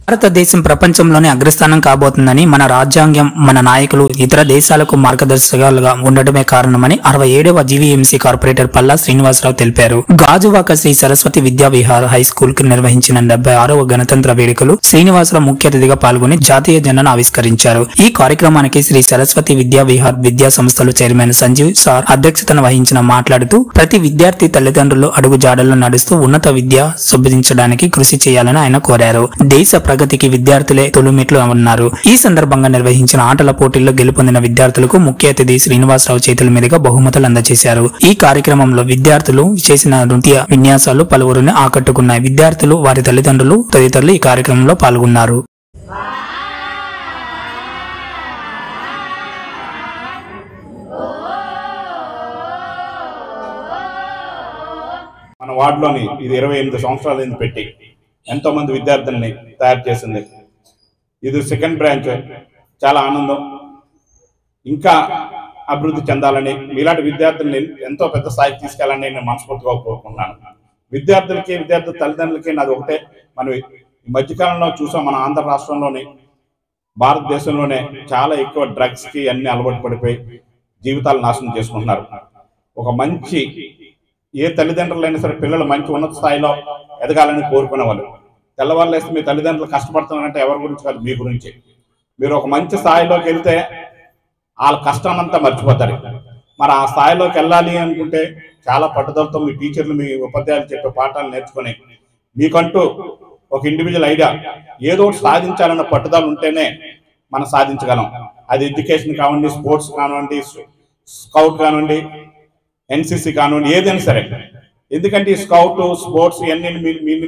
భారతదేశం ప్రపంచంలోనే అగ్రస్థానం కాబోతుందని మన రాజ్యాంగం, మన నాయకులు ఇతర దేశాలకు మార్గదర్శకాలుగా ఉండటమే కారణమని 67వ జీవీఎంసీ కార్పొరేటర్ పల్లా శ్రీనివాసరావు తెలిపారు. గాజువాక శ్రీ సరస్వతి విద్యా విహార్ హై స్కూల్ కు నిర్వహించిన 76వ గణతంత్ర వేడుకలు శ్రీనివాసరావు ముఖ్య అతిథిగా పాల్గొని జాతీయ జెండాను ఆవిష్కరించారు. ఈ కార్యక్రమానికి శ్రీ సరస్వతి విద్యా విహార్ విద్యా సంస్థలు చైర్మన్ సంజీవ్ సార్ అధ్యక్షతన వహించిన మాట్లాడుతూ ప్రతి విద్యార్థి తల్లిదండ్రులు అడుగు జాడల్లో నడుస్తూ ఉన్నత విద్య శుభ్రించడానికి కృషి చేయాలని ఆయన కోరారు. దేశ ప్రగతికి విద్యార్థులే తొలిమెట్లు అన్నారు. ఈ సందర్భంగా నిర్వహించిన ఆటల పోటీల్లో గెలుపొందిన విద్యార్థులకు ముఖ్య అతిథి శ్రీనివాసరావు చేతుల మీదుగా బహుమతులు అందజేశారు. ఈ కార్యక్రమంలో విద్యార్థులు చేసిన నృత్య విన్యాసాలు పలువురిని ఆకట్టుకున్నాయి. విద్యార్థులు, వారి తల్లిదండ్రులు తదితరులు ఈ కార్యక్రమంలో పాల్గొన్నారు. మన వార్డులోని ఇది 28 సంవత్సరాలు పెట్టి ఎంతో మంది విద్యార్థుల్ని తయారు చేసింది. ఇది సెకండ్ బ్రాంచ్. చాలా ఆనందం. ఇంకా అభివృద్ధి చెందాలని, మీలాంటి విద్యార్థుల్ని ఎంతో పెద్ద స్థాయికి తీసుకెళ్ళాలని నేను మనస్ఫూర్తిగా కోరుకుంటున్నాను. విద్యార్థుల తల్లిదండ్రులకి నాది ఒకటే. మనం ఈ మధ్యకాలంలో చూసాం, మన ఆంధ్ర రాష్ట్రంలోని భారతదేశంలోనే చాలా ఎక్కువ డ్రగ్స్కి అన్ని అలవాటు పడిపోయి జీవితాలు నాశనం చేసుకుంటున్నారు. ఒక మంచి ఏ తల్లిదండ్రులైనా సరే పిల్లలు మంచి ఉన్నత స్థాయిలో ఎదగాలని కోరుకునే వాళ్ళు. తెల్లవాళ్ళు వేస్తే మీ తల్లిదండ్రులు కష్టపడుతున్నారంటే ఎవరి గురించి కాదు, మీ గురించి. మీరు ఒక మంచి స్థాయిలోకి వెళ్తే వాళ్ళ కష్టాన్నంతా మర్చిపోతారు. మరి ఆ స్థాయిలోకి వెళ్ళాలి అనుకుంటే చాలా పట్టుదలతో మీ టీచర్లు, మీ ఉపాధ్యాయులు చెప్పే పాఠాలు నేర్చుకొని మీకంటూ ఒక ఇండివిజువల్ ఐడియా ఏదో ఒకటి సాధించాలన్న పట్టుదల ఉంటేనే మనం సాధించగలం. అది ఎడ్యుకేషన్ కానివ్వండి, స్పోర్ట్స్ కానివ్వండి, స్కౌట్ కానివ్వండి, ఎన్సీసీ కానివ్వండి, ఏదైనా సరే. ఎందుకంటే ఈ స్కౌట్, స్పోర్ట్స్ ఇవన్నీ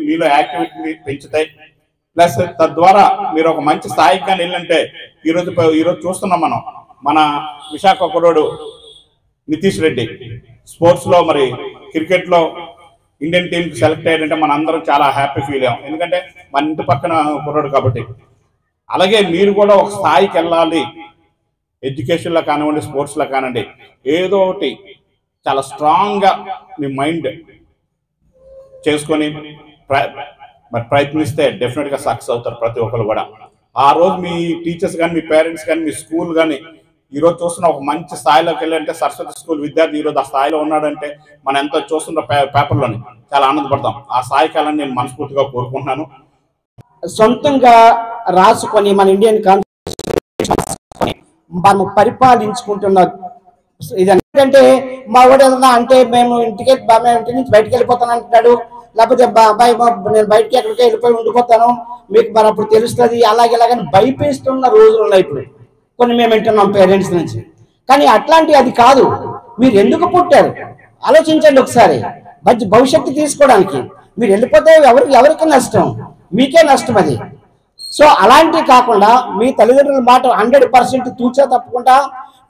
మీలో యాక్టివిటీ పెంచుతాయి. ప్లస్ తద్వారా మీరు ఒక మంచి స్థాయికి కానీ వెళ్ళంటే ఈరోజు చూస్తున్నాం మనం. మన విశాఖ కుర్రోడు నితీష్ రెడ్డి స్పోర్ట్స్లో, మరి క్రికెట్లో ఇండియన్ టీంకి సెలెక్ట్ అయ్యాడంటే మన అందరం చాలా హ్యాపీ ఫీల్ అయ్యాం. ఎందుకంటే మన ఇంటి పక్కన కుర్రోడు కాబట్టి. అలాగే మీరు కూడా ఒక స్థాయికి వెళ్ళాలి, ఎడ్యుకేషన్లో కానివ్వండి, స్పోర్ట్స్లో కానివ్వండి, ఏదో ఒకటి చాలా స్ట్రాంగ్గా మీ మైండ్ చేసుకొని మరి ప్రయత్నిస్తే డెఫినెట్గా సక్సెస్ అవుతారు ప్రతి ఒక్కరు కూడా. ఆ రోజు మీ టీచర్స్ కానీ, మీ పేరెంట్స్ కానీ, మీ స్కూల్ కానీ ఈరోజు చూస్తున్న ఒక మంచి స్థాయిలోకి వెళ్ళాలంటే, సరస్వతి స్కూల్ విద్యార్థి ఈరోజు ఆ స్థాయిలో ఉన్నాడంటే మనం ఎంతో చూస్తున్న పేపర్లోని చాలా ఆనందపడతాం. ఆ స్థాయికి వెళ్ళాలని నేను మనస్ఫూర్తిగా కోరుకుంటున్నాను. సొంతంగా రాసుకొని మన ఇండియన్ కాన్స్టిట్యూషన్ మనం పరిపాలించుకుంటున్న ఇదంటే మా వాడు ఏదన్నా అంటే మేము ఇంటి నుంచి బయటకు వెళ్ళిపోతాను అంటున్నాడు, లేకపోతే అబ్బాయి నేను బయటకి ఎక్కడికి వెళ్ళిపోయి ఉండిపోతాను, మీకు మరి అప్పుడు తెలుస్తుంది, అలాగేలాగని భయపేస్తున్న రోజులు ఉన్నాయి ఇప్పుడు. కొన్ని మేము వింటున్నాం పేరెంట్స్ నుంచి. కానీ అట్లాంటి అది కాదు. మీరు ఎందుకు పుట్టారు ఆలోచించండి ఒకసారి. భవిష్యత్తు తీసుకోవడానికి మీరు వెళ్ళిపోతే ఎవరికి నష్టం? మీకే నష్టం అది. సో అలాంటివి కాకుండా మీ తల్లిదండ్రుల మాట 100% తూచా తప్పకుండా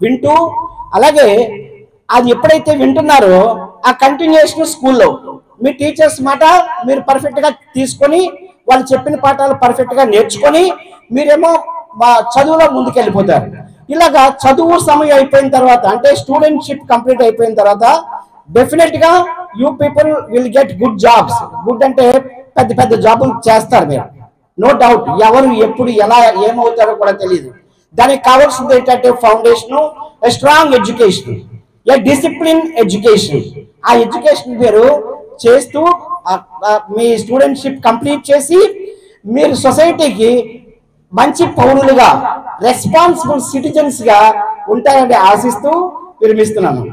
వింటూ, అలాగే అది ఎప్పుడైతే వింటున్నారో ఆ కంటిన్యూషన్ స్కూల్లో మీ టీచర్స్ మాట మీరు పర్ఫెక్ట్గా తీసుకొని, వాళ్ళు చెప్పిన పాఠాలు పర్ఫెక్ట్గా నేర్చుకొని మీరేమో చదువులో ముందుకెళ్ళిపోతారు. ఇలాగా చదువు సమయం అయిపోయిన తర్వాత, అంటే స్టూడెంట్షిప్ కంప్లీట్ అయిపోయిన తర్వాత డెఫినెట్గా you people will get good jobs. Good అంటే పెద్ద పెద్ద జాబులు చేస్తారు మీరు, నో డౌట్. ఎవరు ఎప్పుడు ఎలా ఏమవుతారో కూడా తెలియదు. దానికి కావాల్సింది ఏంటంటే ఫౌండేషన్, స్ట్రాంగ్ ఎడ్యుకేషన్, ఏ డిసిప్లిన్ ఎడ్యుకేషన్. ఆ ఎడ్యుకేషన్ మీరు చేస్తూ మీ స్టూడెంట్షిప్ కంప్లీట్ చేసి మీరు సొసైటీకి మంచి పౌరులుగా, రెస్పాన్సిబుల్ సిటిజన్స్ గా ఉంటారని ఆశిస్తూ విరమిస్తున్నాను.